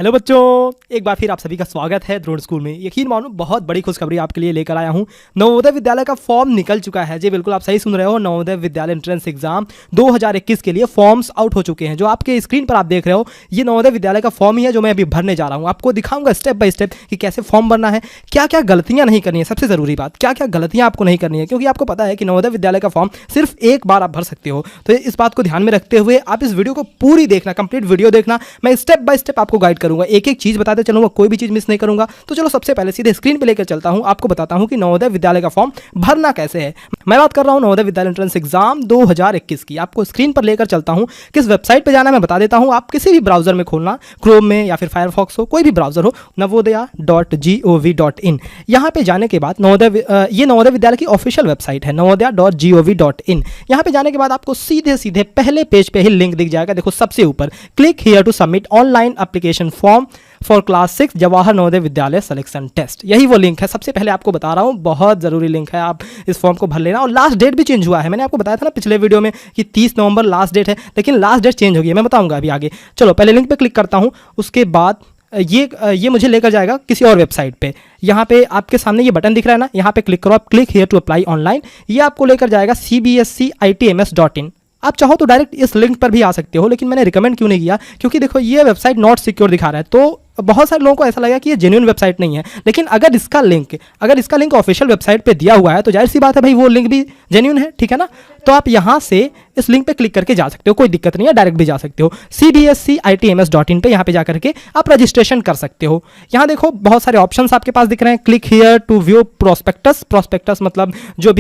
Hello बच्चों, एक बार फिर आप सभी का स्वागत है द्रोण स्कूल में। यकीन मानो बहुत बड़ी खुशखबरी आपके लिए लेकर आया हूं। नवोदय विद्यालय का फॉर्म निकल चुका है। जी बिल्कुल, आप सही सुन रहे हो। नवोदय विद्यालय एंट्रेंस एग्जाम 2021 के लिए फॉर्म्स आउट हो चुके हैं। जो आपके स्क्रीन पर आप देख रहे हो, ये नवोदय विद्यालय का फॉर्म ही है जो मैं अभी भरने जा रहा हूँ। आपको दिखाऊंगा स्टेप बाय स्टेप कि कैसे फॉर्म भरना है, क्या क्या गलतियाँ नहीं करनी है। सबसे जरूरी बात, क्या क्या गलतियाँ आपको नहीं करनी है, क्योंकि आपको पता है कि नवोदय विद्यालय का फॉर्म सिर्फ एक बार आप भर सकते हो। तो इस बात को ध्यान में रखते हुए आप इस वीडियो को पूरी देखना, कंप्लीट वीडियो देखना। मैं स्टेप बाय स्टेप आपको गाइड करूंगा, एक एक चीज बताते चलूंगा, कोई भी चीज मिस नहीं करूंगा। तो चलो सबसे पहले सीधे स्क्रीन पे लेकर चलता हूं, आपको बताता हूं कि नवोदय विद्यालय का फॉर्म भरना कैसे है। मैं बात कर रहा हूं नवोदय विद्यालय एंट्रेंस एग्जाम 2021 की। आपको स्क्रीन पर लेकर चलता हूं, किस वेबसाइट पे जाना मैं बता देता हूं। आप किसी भी ब्राउजर में खोलना, क्रोम में या फिर फायरफॉक्स हो, कोई भी ब्राउजर हो, navodaya.gov.in। यहां पे जाने के बाद ये नवोदय विद्यालय की ऑफिशियल वेबसाइट है, navodaya.gov.in। यहां पे जाने के बाद आपको सीधे सीधे पहले पेज पे ही लिंक दिख जाएगा। देखो सबसे ऊपर, click here to submit online application form for class 6 Jawahar Navodaya Vidyalaya selection test. यही वो लिंक है। सबसे पहले आपको बता रहा हूँ, बहुत ज़रूरी लिंक है, आप इस फॉर्म को भर लेना। और लास्ट डेट भी चेंज हुआ है। मैंने आपको बताया था ना पिछले वीडियो में कि 30 नवंबर लास्ट डेट है, लेकिन लास्ट डेट चेंज हो गई है। मैं बताऊंगा अभी आगे। चलो पहले लिंक पे क्लिक करता हूँ, उसके बाद ये मुझे लेकर जाएगा किसी और वेबसाइट पे। यहाँ पे आपके सामने ये बटन दिख रहा है ना, यहाँ पे क्लिक करो आप, click here to apply online. ये आपको लेकर जाएगा cbscitms.in। आप चाहो तो डायरेक्ट इस लिंक पर भी आ सकते हो, लेकिन मैंने रिकमेंड क्यों नहीं किया, क्योंकि देखो ये वेबसाइट नॉट सिक्योर दिखा रहा है। तो बहुत सारे लोगों को ऐसा लगा कि ये जेन्युइन वेबसाइट नहीं है, लेकिन अगर इसका लिंक ऑफिशियल वेबसाइट पे दिया हुआ है तो जाहिर सी बात है भाई, वो लिंक भी जेन्युइन है, ठीक है ना। तो आप यहाँ से इस लिंक पे क्लिक करके जा सकते हो, कोई दिक्कत नहीं है, डायरेक्ट भी जा सकते हो। cbscitms.in पे यहाँ पे जा करके आप रजिस्ट्रेशन कर सकते हो। यहाँ देखो बहुत सारे ऑप्शंस आपके पास दिख रहे हैं। Click here to view prospectus मतलब जो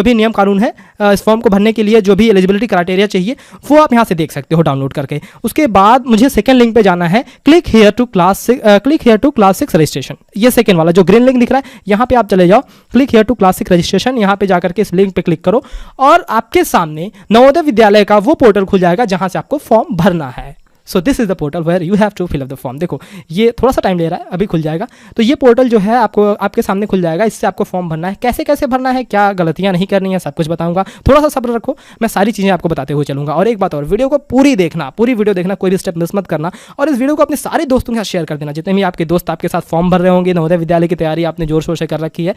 भी नियम कानून है इस फॉर्म को भरने के लिए, जो भी एलिजिबिलिटी क्राइटेरिया चाहिए, वो आप यहाँ से देख सकते हो डाउनलोड करके। उसके बाद मुझे सेकंड लिंक पे जाना है, click here to class 6 registration. ये सेकंड वाला जो ग्रीन लिंक दिख रहा है, यहाँ पे आप चले जाओ, click here to class 6 registration. यहाँ पे जाकर के इस लिंक पे क्लिक करो और आपके सामने नवोदय विद्यालय का वो पोर्टल खुल जाएगा जहां से आपको फॉर्म भरना है। So this is the portal where you have to fill up the form. देखो ये थोड़ा सा टाइम ले रहा है, अभी खुल जाएगा। तो ये पोर्टल जो है आपके सामने खुल जाएगा। इससे आपको फॉर्म भरना है, कैसे कैसे भरना है, क्या गलतियां नहीं करनी है, सब कुछ बताऊंगा। थोड़ा सा सब्र रखो, मैं सारी चीज़ें आपको बताते हुए चलूंगा। और एक बात और, वीडियो को पूरी वीडियो देखना, कोई भी स्टेप मिस मत करना। और इस वीडियो को अपने सारे दोस्तों के साथ शेयर कर देना, जितने भी आपके दोस्त आपके साथ फॉर्म भर रहे होंगे, नवोदय विद्यालय की तैयारी आपने जोर शोर से कर रखी है।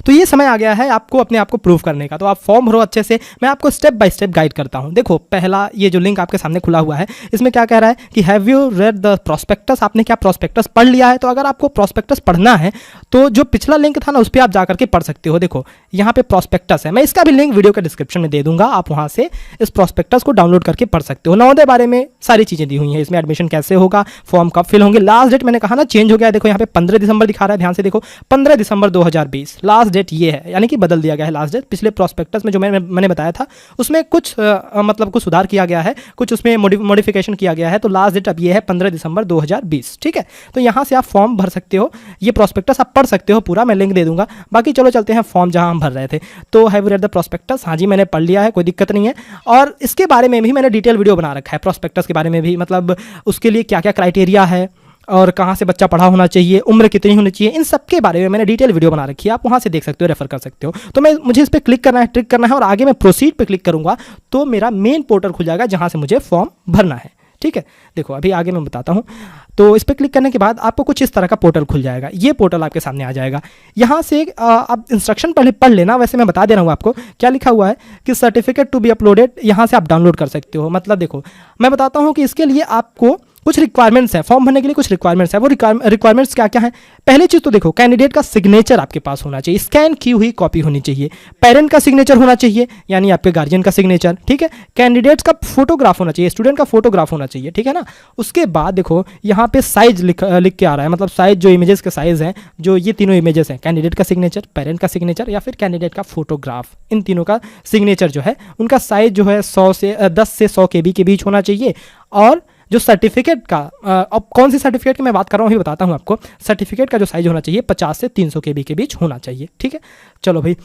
तो ये समय आ गया है आपको अपने आप को प्रूव करने का। तो आप फॉर्म भरो अच्छे से, मैं आपको स्टेप बाय स्टेप गाइड करता हूँ। देखो पहला ये जो लिंक आपके सामने खुला हुआ है, इसमें क्या कह रहा है कि have you read the prospectus. आपने क्या प्रोस्पेक्टस पढ़ लिया है? तो अगर आपको प्रोस्पेक्टस पढ़ना है तो जो पिछला लिंक था ना, उस पर आप जाकर के पढ़ सकते हो। देखो यहाँ पे प्रोस्पेक्टस है, मैं इसका भी लिंक वीडियो के डिस्क्रिप्शन में दे दूंगा। आप वहाँ से इस प्रोस्पेक्टस को डाउनलोड करके पढ़ सकते हो। नवोदय बारे में सारी चीज़ें दी हुई हैं इसमें, एडमिशन कैसे होगा, फॉर्म कब फिल होंगे, लास्ट डेट मैंने कहा ना चेंज हो गया है। देखो यहाँ पे 15 दिसंबर दिखा रहा है, ध्यान से देखो, 15 दिसंबर 2020 लास्ट डेट ये है, यानी कि बदल दिया गया है लास्ट डेट। पिछले प्रोस्पेक्टस में जो मैंने बताया था उसमें कुछ कुछ सुधार किया गया है, कुछ उसमें मॉडिफिकेशन किया गया है। तो लास्ट डेट अब ये है 15 दिसंबर 2020, ठीक है। तो यहाँ से आप फॉर्म भर सकते हो, ये प्रोस्पेक्टस आप पढ़ सकते हो पूरा, मैं लिंक दे दूंगा। बाकी चलो चलते हैं फॉर्म जहाँ हम भर रहे थे। तो have you read the prospectus? हाँ जी, मैंने पढ़ लिया है, कोई दिक्कत नहीं है। और इसके बारे में भी मैंने डिटेल वीडियो बना रखा है, प्रोस्पेक्टस के बारे में भी, मतलब उसके लिए क्या क्या क्राइटेरिया है और कहाँ से बच्चा पढ़ा होना चाहिए, उम्र कितनी होनी चाहिए, इन सब के बारे में मैंने डिटेल वीडियो बना रखी है। आप वहाँ से देख सकते हो, रेफर कर सकते हो। तो मुझे इस पर क्लिक करना है, ट्रिक करना है, और आगे मैं प्रोसीड पे क्लिक करूँगा तो मेरा मेन पोर्टल खुल जाएगा जहाँ से मुझे फॉर्म भरना है, ठीक है। देखो अभी आगे मैं बताता हूँ। तो इस पर क्लिक करने के बाद आपको कुछ इस तरह का पोर्टल खुल जाएगा। ये पोर्टल आपके सामने आ जाएगा। यहाँ से आप इंस्ट्रक्शन पहले पढ़ लेना, वैसे मैं बता दे रहा हूँ आपको क्या लिखा हुआ है कि सर्टिफिकेट टू बी अपलोडेड, यहाँ से आप डाउनलोड कर सकते हो। मतलब देखो मैं बताता हूँ कि इसके लिए आपको कुछ रिक्वायरमेंट्स है, फॉर्म भरने के लिए कुछ रिक्वायरमेंट्स है। वो रिक्वायरमेंट्स क्या क्या है? पहली चीज़ तो देखो, कैंडिडेट का सिग्नेचर आपके पास होना चाहिए, स्कैन की हुई कॉपी होनी चाहिए। पेरेंट का सिग्नेचर होना चाहिए, यानी आपके गार्जियन का सिग्नेचर, ठीक है। कैंडिडेट्स का फोटोग्राफ होना चाहिए, स्टूडेंट का फोटोग्राफ होना चाहिए, ठीक है ना। उसके बाद देखो यहाँ पे साइज लिख के आ रहा है, मतलब साइज जो इमेजेस के साइज हैं, जो ये तीनों इमेजेस हैं, कैंडिडेट का सिग्नेचर, पेरेंट का सिग्नेचर या फिर कैंडिडेट का फोटोग्राफ, इन तीनों का सिग्नेचर जो है उनका साइज जो है 10 से 100 KB के बीच होना चाहिए। और जो सर्टिफिकेट का, अब कौन सी सर्टिफिकेट की मैं बात कर रहा हूँ ये बताता हूँ आपको। सर्टिफिकेट का जो साइज होना चाहिए 50 से 300 KB के बीच होना चाहिए, ठीक है। चलो भाई,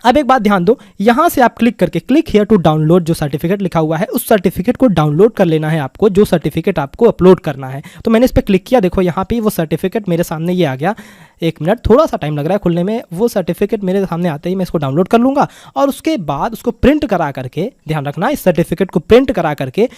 अब एक बात ध्यान दो, यहाँ से आप क्लिक करके क्लिक हियर टू डाउनलोड, जो सर्टिफिकेट लिखा हुआ है उस सर्टिफिकेट को डाउनलोड कर लेना है आपको, जो सर्टिफिकेट आपको अपलोड करना है। तो मैंने इस पर क्लिक किया, देखो यहाँ पे वो सर्टिफिकेट मेरे सामने ये आ गया। एक मिनट, थोड़ा सा टाइम लग रहा है खुलने में। वो सर्टिफिकेट मेरे सामने आते ही मैं इसको डाउनलोड कर लूँगा और उसके बाद उसको प्रिंट करा करके, ध्यान रखना इस सर्टिफिकेट को प्रिंट करा करके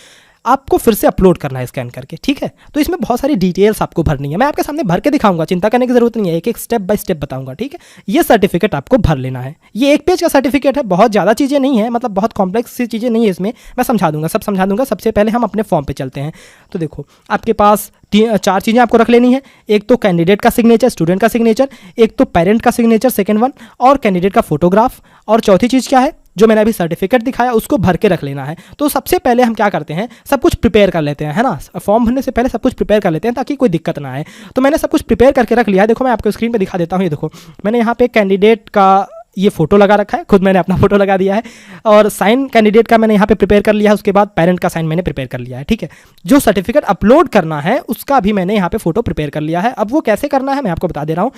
आपको फिर से अपलोड करना है स्कैन करके, ठीक है। तो इसमें बहुत सारी डिटेल्स आपको भरनी है, मैं आपके सामने भर के दिखाऊंगा, चिंता करने की जरूरत नहीं है, एक एक स्टेप बाय स्टेप बताऊंगा, ठीक है। ये सर्टिफिकेट आपको भर लेना है, ये एक पेज का सर्टिफिकेट है, बहुत ज़्यादा चीज़ें नहीं है, मतलब बहुत कॉम्प्लेक्स सी चीज़ें नहीं है इसमें, मैं समझा दूंगा, सब समझा दूंगा। सबसे पहले हम अपने फॉर्म पे चलते हैं। तो देखो आपके पास 4 चीज़ें आपको रख लेनी है, एक तो कैंडिडेट का सिग्नेचर, स्टूडेंट का सिग्नेचर, एक तो पेरेंट का सिग्नेचर सेकंड वन, और कैंडिडेट का फोटोग्राफ, और चौथी चीज़ क्या है जो मैंने अभी सर्टिफिकेट दिखाया उसको भर के रख लेना है। तो सबसे पहले हम क्या करते हैं, सब कुछ प्रिपेयर कर लेते हैं, है ना। फॉर्म भरने से पहले सब कुछ प्रिपेयर कर लेते हैं ताकि कोई दिक्कत ना आए। तो मैंने सब कुछ प्रिपेयर करके रख लिया है, देखो मैं आपको स्क्रीन पे दिखा देता हूँ। ये देखो मैंने यहाँ पे कैंडिडेट का ये फोटो लगा रखा है, खुद मैंने अपना फोटो लगा दिया है, और साइन कैंडिडेट का मैंने यहाँ पे प्रिपेयर कर लिया है, उसके बाद पेरेंट का साइन मैंने प्रिपेयर कर लिया है, ठीक है। जो सर्टिफिकेट अपलोड करना है उसका भी मैंने यहाँ पे फोटो प्रिपेयर कर लिया है। अब वो कैसे करना है मैं आपको बता दे रहा हूँ।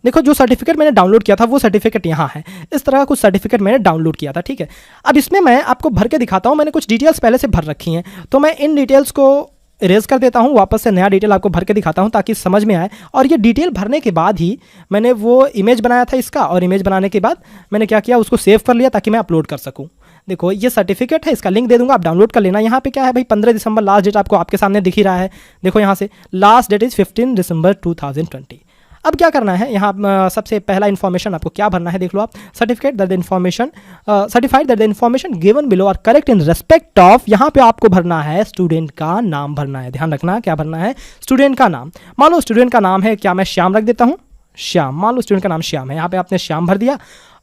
देखो जो सर्टिफिकेट मैंने डाउनलोड किया था वो सर्टिफिकेट यहाँ है, इस तरह का कुछ सर्टिफिकेट मैंने डाउनलोड किया था, ठीक है। अब इसमें मैं आपको भर के दिखाता हूँ, मैंने कुछ डिटेल्स पहले से भर रखी हैं, तो मैं इन डिटेल्स को इरेज कर देता हूँ, वापस से नया डिटेल आपको भर के दिखाता हूँ ताकि समझ में आए। और ये डिटेल भरने के बाद ही मैंने वो इमेज बनाया था इसका, और इमेज बनाने के बाद मैंने क्या किया, उसको सेव कर लिया ताकि मैं अपलोड कर सकूँ। देखो ये सर्टिफिकेट है, इसका लिंक दे दूंगा, आप डाउनलोड कर लेना। यहाँ पे क्या है भाई, 15 दिसंबर लास्ट डेट आपको आपके सामने दिख ही रहा है, देखो यहाँ से लास्ट डेट इज़ 15 दिसंबर 2020। अब क्या करना है, यहाँ सबसे पहला इन्फॉर्मेशन आपको क्या भरना है, देख लो आप। Certificate that the information certified that the information given below are correct in respect of, यहाँ पे आपको भरना है स्टूडेंट का नाम भरना है, ध्यान रखना क्या भरना है, स्टूडेंट का नाम। मान लो स्टूडेंट का नाम है, क्या मैं श्याम रख देता हूँ, श्याम, मान लो स्टूडेंट का नाम श्याम है, यहाँ पे आपने श्याम भर दिया।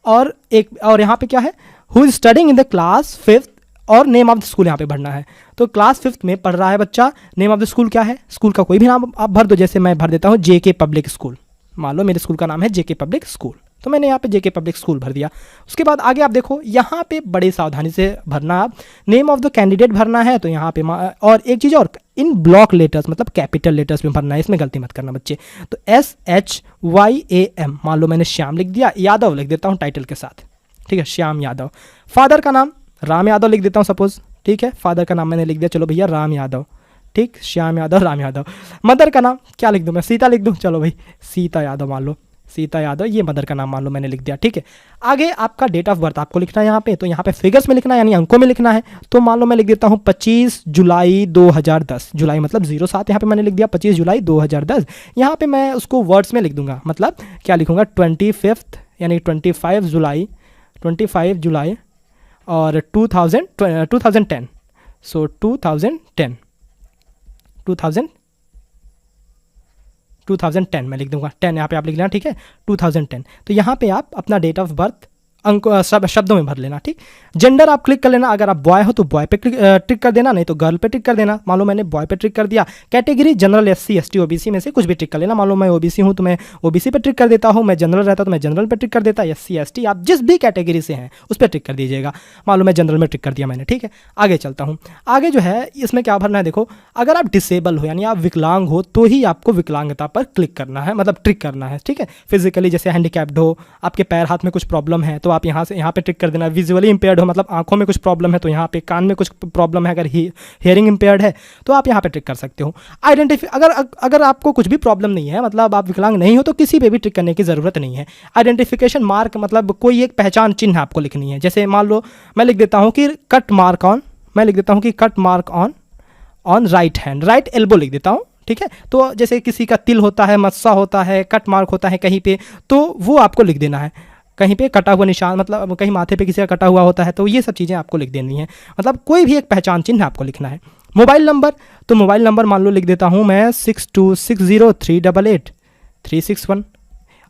और यहाँ पे क्या है, who is studying in the class 5th, और नेम ऑफ द स्कूल यहाँ पे भरना है। तो क्लास 5th में पढ़ रहा है बच्चा, नेम ऑफ द स्कूल क्या है, स्कूल का कोई भी नाम आप भर दो, जैसे मैं भर देता हूँ JK पब्लिक स्कूल, मान लो मेरे स्कूल का नाम है JK पब्लिक स्कूल, तो मैंने यहाँ पे JK पब्लिक स्कूल भर दिया। उसके बाद आगे आप देखो यहाँ पे बड़ी सावधानी से भरना, आप नेम ऑफ द कैंडिडेट भरना है, तो यहाँ पे और एक चीज़ और, इन ब्लॉक लेटर्स मतलब कैपिटल लेटर्स में भरना है, इसमें गलती मत करना बच्चे। तो SHYAM, मान लो मैंने श्याम लिख दिया, यादव लिख देता हूँ टाइटल के साथ, ठीक है, श्याम यादव। फादर का नाम राम यादव लिख देता हूँ सपोज, ठीक है, फादर का नाम मैंने लिख दिया, चलो भैया राम यादव, ठीक, श्याम यादव, राम यादव। मदर का नाम क्या लिख दूँ मैं, सीता लिख दूँ, चलो भाई सीता यादव मान लो, सीता यादव, ये मदर का नाम मान लो मैंने लिख दिया, ठीक है। आगे आपका डेट ऑफ बर्थ आपको लिखना है यहाँ पे, तो यहाँ पे फिगर्स में लिखना है, यानी अंकों में लिखना है। तो मान लो मैं लिख देता हूँ 25 जुलाई 2010, जुलाई मतलब 07, यहाँ पे मैंने लिख दिया 25 जुलाई 2010। यहाँ पे मैं उसको वर्ड्स में लिख दूंगा, मतलब क्या लिखूंगा, 25 यानी 25 जुलाई और 2010, सो 2010 मैं लिख दूंगा, 10 यहाँ पे आप लिख लेना, ठीक है, 2010। तो यहाँ पे आप अपना डेट ऑफ बर्थ अंक शब्दों में भर लेना, ठीक। जेंडर आप क्लिक कर लेना, अगर आप बॉय हो तो बॉय पे टिक कर देना, नहीं तो गर्ल पे टिक कर देना। मान लो मैंने बॉय पे टिक कर दिया। Category general, SC ST OBC में से कुछ भी टिक कर लेना, मान लो मैं OBC हूँ तो मैं OBC पे टिक कर देता हूँ, मैं जनरल रहता तो मैं जनरल पे टिक कर देता, SC ST आप जिस भी कैटेगरी से हैं उस पर टिक कर दीजिएगा। मान लो मैं जनरल में टिक कर दिया मैंने, ठीक है। आगे चलता हूँ, आगे जो है इसमें क्या भरना है, देखो अगर आप डिसेबल हो यानी आप विकलांग हो तो ही आपको विकलांगता पर क्लिक करना है, मतलब ट्रिक करना है, ठीक है। फिजिकली जैसे हैंडीकैप्ड हो, आपके पैर हाथ में कुछ प्रॉब्लम है तो आप यहाँ से यहाँ पे कर देना। विजुअली इंपेयर्ड हो, मतलब आंखों में कुछ प्रॉब्लम है तो यहाँ पे, कान में कुछ प्रॉब्लम है, अगर हियरिंग इंपेयर्ड है तो आप यहाँ पे ट्रिक कर सकते हो। अगर आपको कुछ भी प्रॉब्लम नहीं है, मतलब आप विकलांग नहीं हो, तो किसी पे भी ट्रिक करने की ज़रूरत नहीं है। आइडेंटिफिकेशन मार्क मतलब कोई एक पहचान चिन्ह आपको लिखनी है, जैसे मान लो मैं लिख देता हूँ कि cut mark on right hand, right elbow लिख देता हूँ, ठीक है। तो जैसे किसी का तिल होता है, मस्सा होता है, कट मार्क होता है कहीं पे, तो वो आपको लिख देना है। कहीं पे कटा हुआ निशान, मतलब कहीं माथे पे किसी का कटा हुआ होता है, तो ये सब चीज़ें आपको लिख देनी है, मतलब कोई भी एक पहचान चिन्ह आपको लिखना है। मोबाइल नंबर, तो मोबाइल नंबर मान लो लिख देता हूँ मैं 6260388361,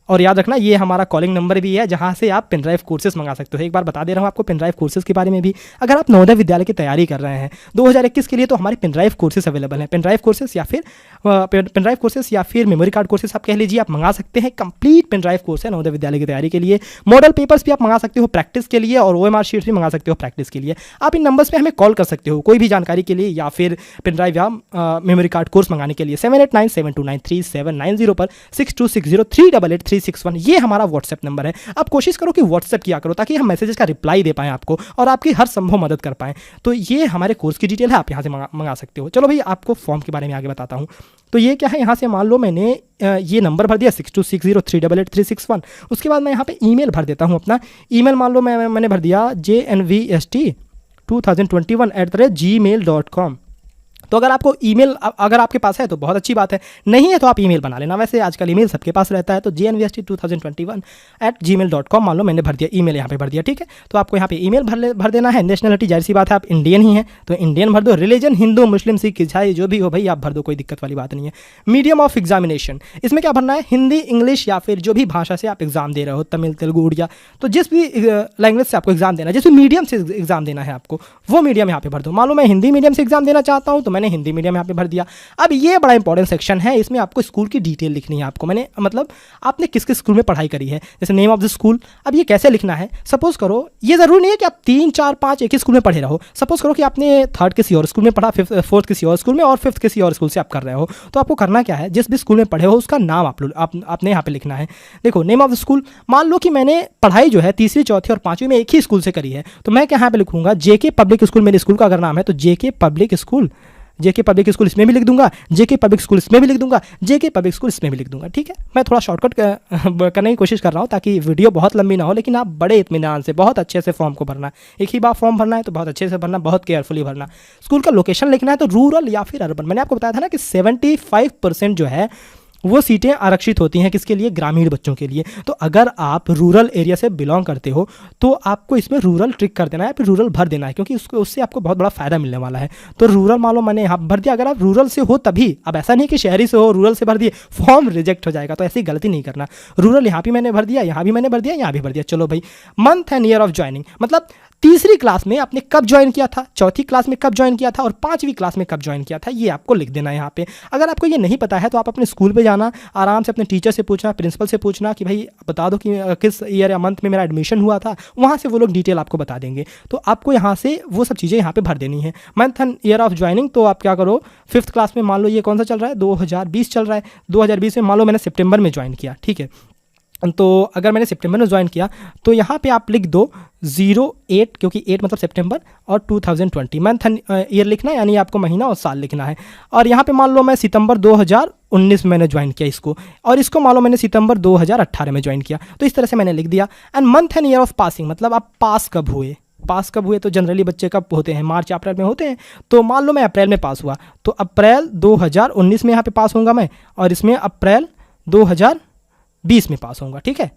और याद रखना ये हमारा कॉलिंग नंबर भी है जहाँ से आप पेनड्राइव कोर्सेज मंगा सकते हो। एक बार बता दे रहा हूँ आपको पेनड्राइव कोर्सेज के बारे में भी। अगर आप नवोदय विद्यालय की तैयारी कर रहे हैं 2021 के लिए, तो हमारे पेनड्राइव कोर्सेज अवेलेबल हैं। पेनड्राइव कोर्सेज या फिर मेमोरी कार्ड कोर्सेज आप कह लीजिए, आप मंगा सकते हैं। कंप्लीट पेनड्राइव कोर्स है नवोदय विद्यालय की तैयारी के लिए। मॉडल पेपर्स भी आप मंगा सकते हो प्रैक्टिस के लिए, और OMR शीट्स भी मंगा सकते हो प्रैक्टिस के लिए। आप इन नंबर्स पर हमें कॉल कर सकते हो कोई भी जानकारी के लिए, या फिर पेनड्राइव या मेमोरी कार्ड कोर्स मंगाने के लिए 7897293790 पर 6260388361 ये हमारा व्हाट्सएप नंबर है। आप कोशिश करो कि व्हाट्सएप किया करो ताकि हम मैसेजेस का रिप्लाई दे पाएँ आपको और आपकी हर संभव मदद कर पाएँ। तो ये हमारे कोर्स की डिटेल है, आप यहाँ से मंगा सकते हो। चलो भाई आपको फॉर्म के बारे में आगे बताता हूँ। तो ये क्या है, यहाँ से मान लो मैंने ये नंबर भर दिया 6260388361। उसके बाद मैं यहाँ पे ईमेल भर देता हूँ अपना। ईमेल मान लो मैंने भर दिया JNVST2021@gmail.com। तो अगर आपको ईमेल अगर आपके पास है तो बहुत अच्छी बात है, नहीं है तो आप ईमेल बना लेना। वैसे आजकल ईमेल सबके पास रहता है। तो jnvst2021@gmail.com मान लो मैंने भर दिया, ईमेल यहाँ पे भर दिया, ठीक है। तो आपको यहाँ पे ईमेल भर देना है। नेशनलिटी जाहिर सी बात है आप इंडियन ही हैं तो इंडियन भर दो। रिलीजन हिंदू मुस्लिम सिख ईसाई जो भी हो भाई आप भर दो, कोई दिक्कत वाली बात नहीं है। मीडियम ऑफ एग्जामिनेशन, इसमें क्या भरना है, हिंदी इंग्लिश या फिर जो भी भाषा से आप एग्जाम दे रहे हो, तमिल तेलुगु उड़िया, तो जिस भी लैंग्वेज से आपको एग्जाम देना है, जिस भी मीडियम से एग्जाम देना है आपको, वो मीडियम यहाँ पे भर दो। मान लो मैं हिंदी मीडियम से एग्जाम देना चाहता हूँ तो मैंने हिंदी मीडियम यहाँ पे भर दिया। अब ये बड़ा इंपॉर्टेंट सेक्शन है, इसमें आपको स्कूल की डिटेल लिखनी है आपको। मैंने मतलब आपने किस किस स्कूल में पढ़ाई करी है, जैसे नेम ऑफ द स्कूल। अब ये कैसे लिखना है, सपोज करो ये जरूरी नहीं है कि आप 3 4 5 एक ही स्कूल में पढ़े रहो। सपोज करो कि आपने 3rd किसी और स्कूल में पढ़ा, 4th किसी और स्कूल में और 5th किसी और स्कूल से आप कर रहे हो। तो आपको करना क्या है, जिस भी स्कूल में पढ़े हो उसका नाम आपने यहाँ पे लिखना है। देखो नेम ऑफ द स्कूल, मान लो कि मैंने पढ़ाई जो है 3री 4थी और 5वीं में एक ही स्कूल से करी है तो मैं यहाँ पे लिखूंगा जेके पब्लिक स्कूल। मेरे स्कूल का अगर नाम है तो जेके पब्लिक स्कूल, जेके पब्लिक स्कूल इसमें भी लिख दूंगा, जेके पब्लिक स्कूल इसमें भी लिख दूंगा, जेके पब्लिक स्कूल इसमें भी लिख दूंगा, ठीक है। मैं थोड़ा शॉर्टकट करने की कोशिश कर रहा हूँ ताकि वीडियो बहुत लंबी ना हो, लेकिन आप बड़े इत्मीनान से बहुत अच्छे से फॉर्म को भरना। एक ही बार फॉर्म भरना है तो बहुत अच्छे से भरना, बहुत केयरफुली भरना। स्कूल का लोकेशन लिखना है तो रूरल या फिर अर्बन। मैंने आपको बताया था ना कि 75% जो है वो सीटें आरक्षित होती हैं किसके लिए, ग्रामीण बच्चों के लिए। तो अगर आप रूरल एरिया से बिलोंग करते हो तो आपको इसमें रूरल ट्रिक कर देना है, फिर रूरल भर देना है, क्योंकि उससे आपको बहुत बड़ा फायदा मिलने वाला है। तो रूरल मान लो मैंने यहाँ भर दिया। अगर आप रूरल से हो तभी, अब ऐसा नहीं कि शहरी से हो रूरल से भर दिए फॉर्म रिजेक्ट हो जाएगा, तो ऐसी गलती नहीं करना। रूरल यहाँ भी मैंने भर दिया, यहाँ भी मैंने भर दिया, यहाँ भी भर दिया। चलो भाई, month and year of joining, मतलब 3री क्लास में आपने कब ज्वाइन किया था, 4थी क्लास में कब ज्वाइन किया था और 5वीं क्लास में कब ज्वाइन किया था, ये आपको लिख देना है यहाँ पे। अगर आपको ये नहीं पता है तो आप अपने स्कूल पे जाना, आराम से अपने टीचर से पूछना, प्रिंसिपल से पूछना कि भाई बता दो कि किस ईयर या मंथ में मेरा एडमिशन हुआ था। वहाँ से वो लोग डिटेल आपको बता देंगे। तो आपको यहाँ से वो सब चीज़ें यहाँ पे भर देनी है। Month and year of joining, तो आप क्या करो, 5th क्लास में मान लो ये कौन सा चल रहा है, 2020 चल रहा है। 2020 में मान लो मैंने सितंबर में ज्वाइन किया, ठीक है। तो अगर मैंने सितंबर में ज्वाइन किया तो यहाँ पे आप लिख दो 08, क्योंकि 8 मतलब सितंबर, और 2020 मंथ एंड ईयर लिखना है, यानी आपको महीना और साल लिखना है। और यहाँ पे मान लो मैं सितंबर 2019 में मैंने ज्वाइन किया इसको, और इसको मान लो मैंने सितंबर 2018 में ज्वाइन किया। तो इस तरह से मैंने लिख दिया। And month and year of passing, मतलब आप पास कब हुए। पास कब हुए तो जनरली बच्चे कब होते हैं, मार्च अप्रैल में होते हैं। तो मान लो मैं अप्रैल में पास हुआ तो अप्रैल 2019 में यहाँ पे पास होऊंगा मैं, और इसमें अप्रैल 2020 में पास होऊंगा, ठीक है।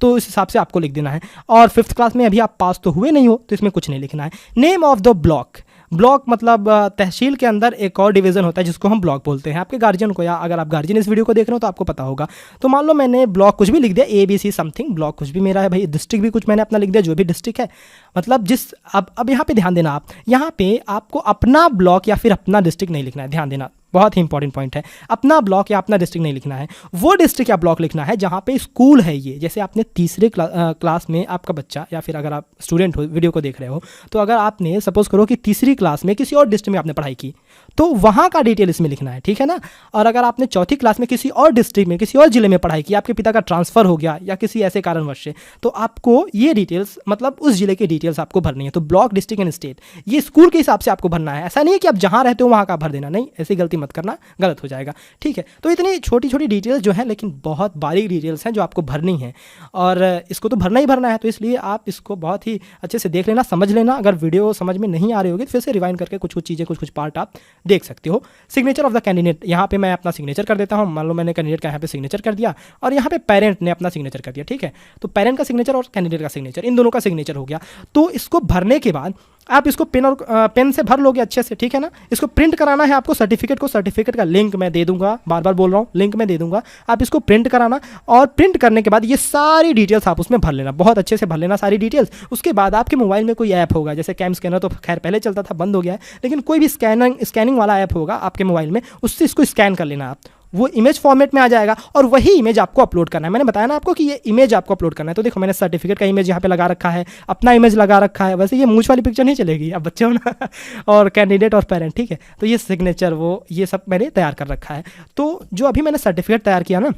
तो इस हिसाब से आपको लिख देना है। और 5th क्लास में अभी आप पास तो हुए नहीं हो तो इसमें कुछ नहीं लिखना है। Name of the block, block मतलब तहसील के अंदर एक और डिवीज़न होता है जिसको हम ब्लॉक बोलते हैं। आपके गार्जियन को, या अगर आप गार्जियन इस वीडियो को देख रहे हो तो आपको पता होगा। तो मान लो मैंने ब्लॉक कुछ भी लिख दिया, ABC समथिंग, ब्लॉक कुछ भी मेरा है भाई। डिस्ट्रिक्ट भी कुछ मैंने अपना लिख दिया, जो भी डिस्ट्रिक्ट है, मतलब जिस अब यहाँ पे ध्यान देना, आप यहाँ पे आपको अपना ब्लॉक या फिर अपना डिस्ट्रिक्ट नहीं लिखना है। ध्यान देना, बहुत ही इंपॉर्टेंट पॉइंट है। अपना ब्लॉक या अपना डिस्ट्रिक्ट नहीं लिखना है, वो डिस्ट्रिक्ट या ब्लॉक लिखना है जहाँ पे स्कूल है। ये जैसे आपने 3री क्लास में आपका बच्चा, या फिर अगर आप स्टूडेंट हो वीडियो को देख रहे हो, तो अगर आपने सपोज करो कि 3री क्लास में किसी और डिस्ट्रिक्ट में आपने पढ़ाई की तो वहाँ का डिटेल इसमें लिखना है, ठीक है ना। और अगर आपने 4थी क्लास में किसी और डिस्ट्रिक्ट में किसी और जिले में पढ़ाई की, आपके पिता का ट्रांसफ़र हो गया या किसी ऐसे कारणवश से, तो आपको ये डिटेल्स मतलब उस जिले की डिटेल्स आपको भरनी है। तो ब्लॉक, डिस्ट्रिक्ट एंड स्टेट ये स्कूल के हिसाब से आपको भरना है। ऐसा नहीं है कि आप जहाँ रहते हो वहाँ का भर देना, नहीं, ऐसी गलती मत करना, गलत हो जाएगा, ठीक है। तो इतनी छोटी छोटी डिटेल्स जो है, लेकिन बहुत बारीक डिटेल्स हैं जो आपको भरनी है, और इसको तो भरना ही भरना है। तो इसलिए आप इसको बहुत ही अच्छे से देख लेना, समझ लेना। अगर वीडियो समझ में नहीं आ रही होगी तो फिर से रिवाइंड करके कुछ कुछ चीज़ें, कुछ कुछ पार्ट आप देख सकते हो। सिग्नेचर ऑफ द कैंडिडेट, यहाँ पे मैं अपना सिग्नेचर कर देता हूँ। मान लो मैंने कैंडिडेट का यहाँ पे सिग्नेचर कर दिया और यहाँ पे पेरेंट ने अपना सिग्नेचर कर दिया, ठीक है। तो पेरेंट का सिग्नेचर और कैंडिडेट का सिग्नेचर, इन दोनों का सिग्नेचर हो गया। तो इसको भरने के बाद आप इसको पेन से भर लोगे अच्छे से, ठीक है ना। इसको प्रिंट कराना है आपको सर्टिफिकेट को। सर्टिफिकेट का लिंक मैं दे दूंगा, बार बार बोल रहा हूँ, लिंक मैं दे दूंगा। आप इसको प्रिंट कराना, और प्रिंट करने के बाद ये सारी डिटेल्स आप उसमें भर लेना, बहुत अच्छे से भर लेना सारी डिटेल्स। उसके बाद आपके मोबाइल में कोई ऐप होगा, जैसे कैम स्कैनर तो खैर पहले चलता था, बंद हो गया है, लेकिन कोई भी स्कैनिंग वाला ऐप होगा आपके मोबाइल में, उससे इसको स्कैन कर लेना आप। वो इमेज फॉर्मेट में आ जाएगा और वही इमेज आपको अपलोड करना है। मैंने बताया ना आपको कि ये इमेज आपको अपलोड करना है। तो देखो मैंने सर्टिफिकेट का इमेज यहाँ पे लगा रखा है, अपना इमेज लगा रखा है। वैसे ये मूंछ वाली पिक्चर नहीं चलेगी, अब बच्चे हो ना और कैंडिडेट और पेरेंट, ठीक है। तो ये सिग्नेचर, वो ये सब मैंने तैयार कर रखा है। तो जो अभी मैंने सर्टिफिकेट तैयार किया ना,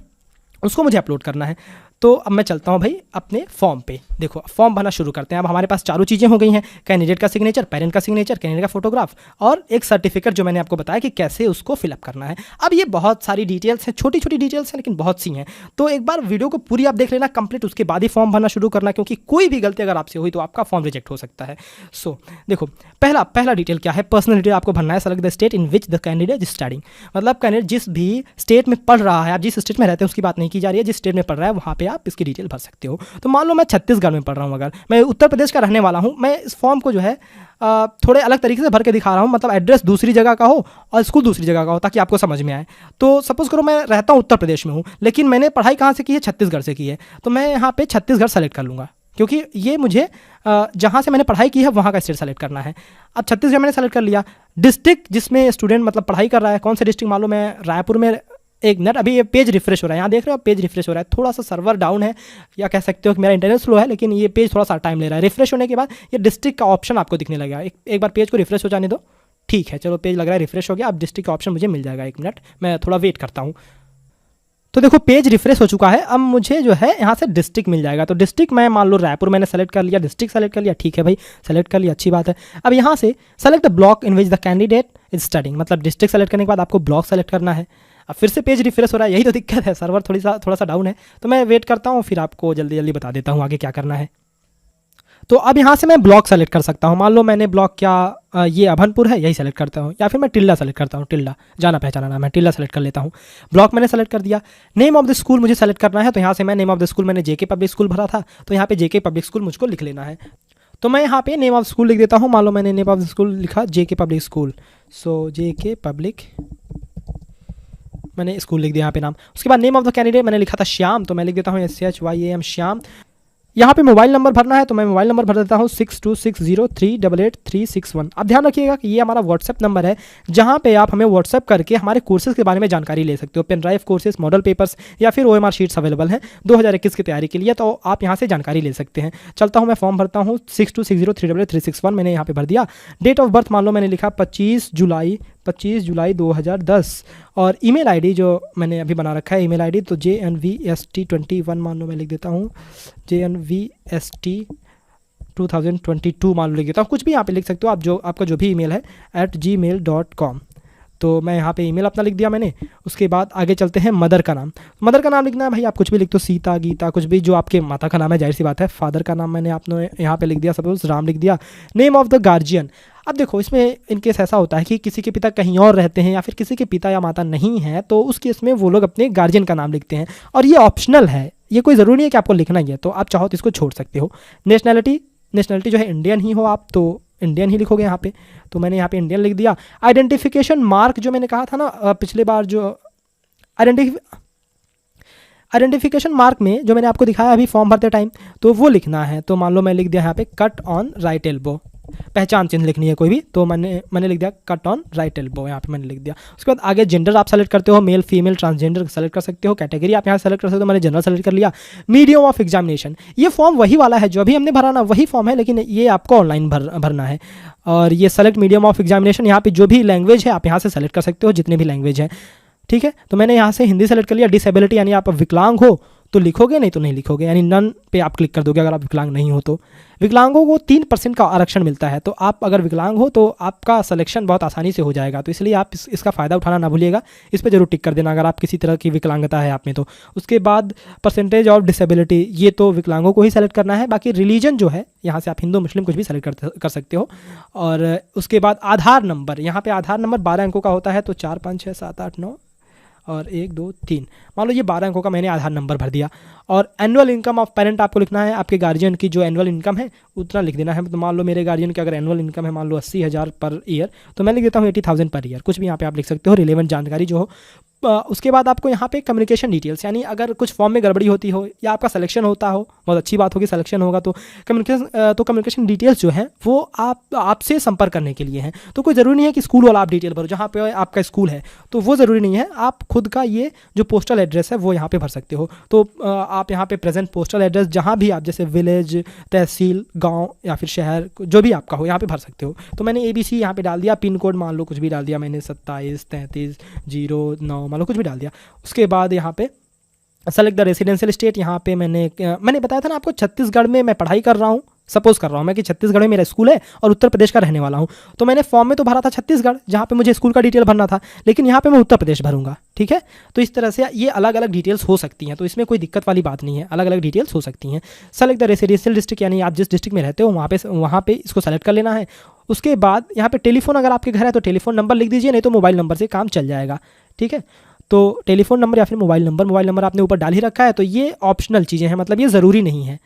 उसको मुझे अपलोड करना है। तो अब मैं चलता हूँ भाई अपने फॉर्म पे। देखो फॉर्म भरना शुरू करते हैं। अब हमारे पास चारों चीज़ें हो गई हैं, कैंडिडेट का सिग्नेचर, पेरेंट का सिग्नेचर, कैंडिडेट का फोटोग्राफ और एक सर्टिफिकेट जो मैंने आपको बताया कि कैसे उसको फिलअप करना है। अब ये बहुत सारी डिटेल्स हैं, छोटी छोटी डिटेल्स हैं लेकिन बहुत सी हैं, तो एक बार वीडियो को पूरी आप देख लेना कंप्लीट, उसके बाद ही फॉर्म भरना शुरू करना, क्योंकि कोई भी गलती अगर आपसे हुई तो आपका फॉर्म रिजेक्ट हो सकता है। सो देखो पहला डिटेल क्या है, पर्सनल डिटेल आपको भरना है। Select the state in which the candidate is studying, मतलब कैंडिडेट जिस भी स्टेट में पढ़ रहा है, आप जिस स्टेट में रहते हैं उसकी बात नहीं की जा रही है, जिस स्टेट में पढ़ रहा है वहाँ पे आप इसकी डिटेल भर सकते हो। तो मान लो मैं छत्तीसगढ़ में पढ़ रहा हूँ, अगर मैं उत्तर प्रदेश का रहने वाला हूँ, मैं इस फॉर्म को जो है थोड़े अलग तरीके से भर के दिखा रहा हूँ, मतलब एड्रेस दूसरी जगह का हो और स्कूल दूसरी जगह का हो, ताकि आपको समझ में आए। तो सपोज करो मैं रहता हूँ उत्तर प्रदेश में हूँ, लेकिन मैंने पढ़ाई कहाँ से की है, छत्तीसगढ़ से की है, तो मैं यहाँ पे छत्तीसगढ़ सेलेक्ट कर लूँगा, क्योंकि ये मुझे जहाँ से मैंने पढ़ाई की है वहाँ का स्टेट सेलेक्ट करना है। अब छत्तीसगढ़ मैंने सेलेक्ट कर लिया। डिस्ट्रिक्ट जिसमें स्टूडेंट मतलब पढ़ाई कर रहा है, कौन से डिस्ट्रिक्ट, मान लो मैं रायपुर में, एक मिनट अभी ये पेज रिफ्रेश हो रहा है, यहाँ देख रहे हो पेज रिफ्रेश हो रहा है, थोड़ा सा सर्वर डाउन है या कह सकते हो कि मेरा इंटरनेट स्लो है, लेकिन ये पेज थोड़ा सा टाइम ले रहा है। रिफ्रेश होने के बाद ये डिस्ट्रिक्ट का ऑप्शन आपको दिखने लगेगा। एक बार पेज को रिफ्रेश हो जाने दो। ठीक है, चलो पेज लग रहा है रिफ्रेश हो गया। अब डिस्ट्रिक्ट का ऑप्शन मुझे मिल जाएगा, एक मिनट मैं थोड़ा वेट करता हूँ। तो देखो पेज रिफ्रेश हो चुका है। अब मुझे जो है यहाँ से डिस्ट्रिक्ट मिल जाएगा। तो डिस्ट्रिक्ट मैं मान लो रायपुर मैंने सेलेक्ट कर लिया, डिस्ट्रिक्ट सेलेक्ट कर लिया, ठीक है भाई सेलेक्ट कर लिया, अच्छी बात है। अब यहाँ से select the block in which the candidate is studying, मतलब डिस्ट्रिक्ट सेलेक्ट करने के बाद आपको ब्लॉक सेलेक्ट करना है। अब फिर से पेज रिफ्रेश हो रहा है, यही तो दिक्कत है, सर्वर थोड़ा सा डाउन है। तो मैं वेट करता हूँ, फिर आपको जल्दी जल्दी बता देता हूँ आगे क्या करना है। तो अब यहाँ से मैं ब्लॉक सेलेक्ट कर सकता हूँ। मान लो मैंने ब्लॉक क्या ये अभनपुर है, यही सेलेक्ट करता हूँ, या फिर मैं टिल्ला सेलेक्ट करता हूँ, टिल्ला जाना पहचाना नाम है, टिल्ला सेलेक्ट कर लेता हूँ। ब्लॉक मैंने सेलेक्ट कर दिया। नेम ऑफ द स्कूल मुझे सेलेक्ट करना है, तो यहाँ से मैं नेम ऑफ द स्कूल, मैंने जेके पब्लिक स्कूल भरा था, तो यहाँ पे जेके पब्लिक स्कूल मुझको लिख लेना है। तो मैं यहाँ पे नेम ऑफ स्कूल लिख देता हूँ। मान लो मैंने नेम ऑफ द स्कूल लिखा जेके पब्लिक स्कूल, सो जेके पब्लिक मैंने स्कूल लिख दिया यहाँ पे नाम। उसके बाद नेम ऑफ द कैंडिडेट मैंने लिखा था श्याम, तो मैं लिख देता हूँ SHYAM श्याम। यहाँ पे मोबाइल नंबर भरना है, तो मैं मोबाइल नंबर भर देता हूँ 6260388361। अब ध्यान रखिएगा कि ये हमारा व्हाट्सएप नंबर है, जहाँ पे आप हमें व्हाट्सएप करके हमारे कोर्सेज़ के बारे में जानकारी ले सकते हो। Pen drive courses, model papers या फिर OMR शीट्स अवेलेबल हैं 2021 की तैयारी के लिए, तो आप यहाँ से जानकारी ले सकते हैं। चलता हूँ मैं फॉर्म भरता हूँ 6260388361 मैंने यहाँ पे भर दिया। डेट ऑफ बर्थ मान लो मैंने लिखा 25 जुलाई 2010, और ईमेल आईडी जो मैंने अभी बना रखा है ईमेल आईडी, तो JNVST21 मान लो मैं लिख देता हूँ, JNVST 2022 मान लो लिख देता हूँ। कुछ भी यहाँ पे लिख सकते हो आप, जो आपका जो भी ईमेल है @gmail.com। तो मैं यहाँ पे ईमेल अपना लिख दिया मैंने। उसके बाद आगे चलते हैं। मदर का नाम, मदर का नाम लिखना है भाई, आप कुछ भी लिख दो, सीता, गीता, कुछ भी जो आपके माता का नाम है, जाहिर सी बात है। फादर का नाम मैंने आपने यहाँ पे लिख दिया, सपोज राम लिख दिया। नेम ऑफ द गार्जियन, अब देखो इसमें इनकेस ऐसा होता है कि किसी के पिता कहीं और रहते हैं या फिर किसी के पिता या माता नहीं है, तो उस केस में वो लोग अपने गार्जियन का नाम लिखते हैं, और ये ऑप्शनल है, ये कोई ज़रूरी नहीं है कि आपको लिखना ही है, तो आप चाहो तो इसको छोड़ सकते हो। नेशनैलिटी जो है इंडियन ही हो आप, तो इंडियन ही लिखोगे यहाँ पे, तो मैंने यहाँ पे इंडियन लिख दिया। आइडेंटिफिकेशन मार्क जो मैंने कहा था ना पिछले बार, जो आइडेंटिफिकेशन मार्क में जो मैंने आपको दिखाया अभी फॉर्म भरते टाइम, तो वो लिखना है। तो मान लो मैं लिख दिया यहाँ पे कट ऑन राइट एल्बो, पहचान चिन्ह लिखनी है कोई भी, तो मैंने लिख दिया कट ऑन राइट एल्बो, यहाँ पे मैंने लिख दिया। उसके बाद आगे जेंडर आप सेलेक्ट करते हो, मेल फीमेल ट्रांसजेंडर सेलेक्ट कर सकते हो। कैटेगरी आप यहाँ सेलेक्ट कर सकते हो, मैंने जनरल सेलेक्ट कर लिया। मीडियम ऑफ एग्जामिनेशन, ये फॉर्म वही वाला है जो अभी हमने भरा ना, वही फॉर्म है, लेकिन ये आपको ऑनलाइन भरना है। और ये सेलेक्ट मीडियम ऑफ एग्जामिनेशन, यहाँ पे जो भी लैंग्वेज है आप यहाँ से सेलेक्ट कर सकते हो, जितने भी लैंग्वेज है, ठीक है। तो मैंने यहाँ से हिंदी सेलेक्ट कर लिया। डिसेबिलिटी यानी आप विकलांग हो तो लिखोगे, नहीं तो नहीं लिखोगे, यानी नन पे आप क्लिक कर दोगे अगर आप विकलांग नहीं हो तो। विकलांगों को 3% का आरक्षण मिलता है, तो आप अगर विकलांग हो तो आपका सिलेक्शन बहुत आसानी से हो जाएगा, तो इसलिए आप इसका फ़ायदा उठाना ना भूलिएगा। इस पर जरूर टिक कर देना अगर आप किसी तरह की विकलांगता है आप में तो। उसके बाद परसेंटेज ऑफ डिसेबिलिटी, ये तो विकलांगों को ही सेलेक्ट करना है। बाकी रिलीजन जो है यहाँ से आप हिंदू मुस्लिम कुछ भी सेलेक्ट कर सकते हो। और उसके बाद आधार नंबर, यहाँ पर आधार नंबर 12 अंकों का होता है, तो 4 5 6 7 8 9 और 1 2 3, मान लो ये 12 अंकों का मैंने आधार नंबर भर दिया। और एनुअल इनकम ऑफ पेरेंट आपको लिखना है, आपके गार्जियन की जो एनुअल इनकम है उतना लिख देना है। तो मान लो मेरे गार्जियन की अगर एनुअल इनकम है मान लो 80,000 पर ईयर, तो मैं लिख देता हूँ 80,000 पर ईयर, कुछ भी यहाँ पे आप लिख सकते हो, रिलेवेंट जानकारी जो हो। उसके बाद आपको यहाँ पे कम्युनिकेशन डिटेल्स, यानी अगर कुछ फॉर्म में गड़बड़ी होती हो या आपका सिलेक्शन होता हो, बहुत अच्छी बात होगी, सिलेक्शन होगा तो कम्युनिकेशन डिटेल्स जो हैं वो आपसे संपर्क करने के लिए हैं। तो कोई ज़रूरी नहीं है कि स्कूल वाला आप डिटेल भरो, जहाँ पे आपका स्कूल है तो वो ज़रूरी नहीं है, आप खुद का ये जो पोस्टल एड्रेस है वो यहाँ पे भर सकते हो। तो आप यहाँ पे प्रेजेंट पोस्टल एड्रेस जहाँ भी आप, जैसे विलेज, तहसील, गाँव या फिर शहर, जो भी आपका हो यहाँ पे भर सकते हो। तो मैंने ABC यहाँ पे डाल दिया। पिन कोड मान लो कुछ भी डाल दिया मैंने, 27 33 09 मान लो कुछ भी डाल दिया। उसके बाद यहाँ पे सेलेक्ट द रेसिडेंशियल स्टेट। यहाँ पे मैंने बताया था ना आपको, छत्तीसगढ़ में मैं पढ़ाई कर रहा हूँ, सपोज कर रहा हूँ मैं कि छत्तीसगढ़ में मेरा स्कूल है और उत्तर प्रदेश का रहने वाला हूँ, तो मैंने फॉर्म में तो भरा था छत्तीसगढ़ जहाँ पे मुझे स्कूल का डिटेल भरना था, लेकिन यहाँ पे मैं उत्तर प्रदेश भरूंगा, ठीक है। तो इस तरह से ये अलग अलग डिटेल्स हो सकती हैं, तो इसमें कोई दिक्कत वाली बात नहीं है, अलग अलग डिटेल्स हो सकती हैं। सेलेक्ट द रेसिडेंशियल डिस्ट्रिक्ट, यानी आप जिस डिस्ट्रिक्ट में रहते हो वहाँ पे इसको सेलेक्ट कर लेना है। उसके बाद यहाँ पे टेलीफोन, अगर आपके घर है तो टेलीफोन नंबर लिख दीजिए, नहीं तो मोबाइल नंबर से काम चल जाएगा, ठीक है। तो टेलीफोन नंबर या फिर मोबाइल नंबर आपने ऊपर डाल ही रखा है, तो ये ऑप्शनल चीज़ें हैं, मतलब ये ज़रूरी नहीं है,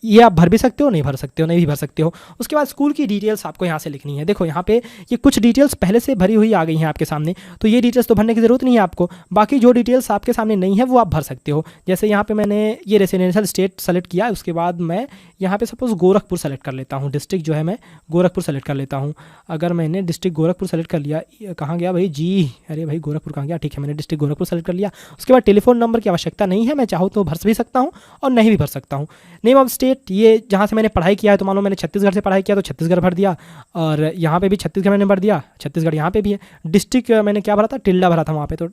ये आप भर भी सकते हो, नहीं भर सकते हो, नहीं भी भर सकते हो। उसके बाद स्कूल की डिटेल्स आपको यहाँ से लिखनी है। देखो यहाँ पे ये कुछ डिटेल्स पहले से भरी हुई आ गई हैं आपके सामने, तो ये डिटेल्स तो भरने की ज़रूरत नहीं है आपको। बाकी जो डिटेल्स आपके सामने नहीं है वो आप भर सकते हो। जैसे यहाँ पे मैंने ये रेसिडेंशियल स्टेट सेलेक्ट किया, उसके बाद मैं यहाँ पे सपोज गोरखपुर सेलेक्ट कर लेता हूँ, डिस्ट्रिक्ट जो है मैं गोरखपुर सेलेक्ट कर लेता हूँ। अगर मैंने डिस्ट्रिक्ट गोरखपुर सेलेक्ट कर लिया, कहाँ गया भाई जी, अरे भाई गोरखपुर कहाँ गया, ठीक है मैंने डिस्ट्रिक्ट गोरखपुर सेलेक्ट कर लिया। उसके बाद टेलीफोन नंबर की आवश्यकता नहीं है, मैं चाहूँ तो भर भी सकता हूँ और नहीं भी भर सकता हूँ। नेम ऑफ स्टेट, ये जहाँ से मैंने पढ़ाई किया है, तो मान लो मैंने छत्तीसगढ़ से पढ़ाई किया तो छत्तीसगढ़ भर दिया, और यहाँ पे भी छत्तीसगढ़ मैंने भर दिया, छत्तीसगढ़ यहाँ पे भी है। डिस्ट्रिक्ट मैंने क्या भरा था, टिल्डा भरा था वहाँ पे, तो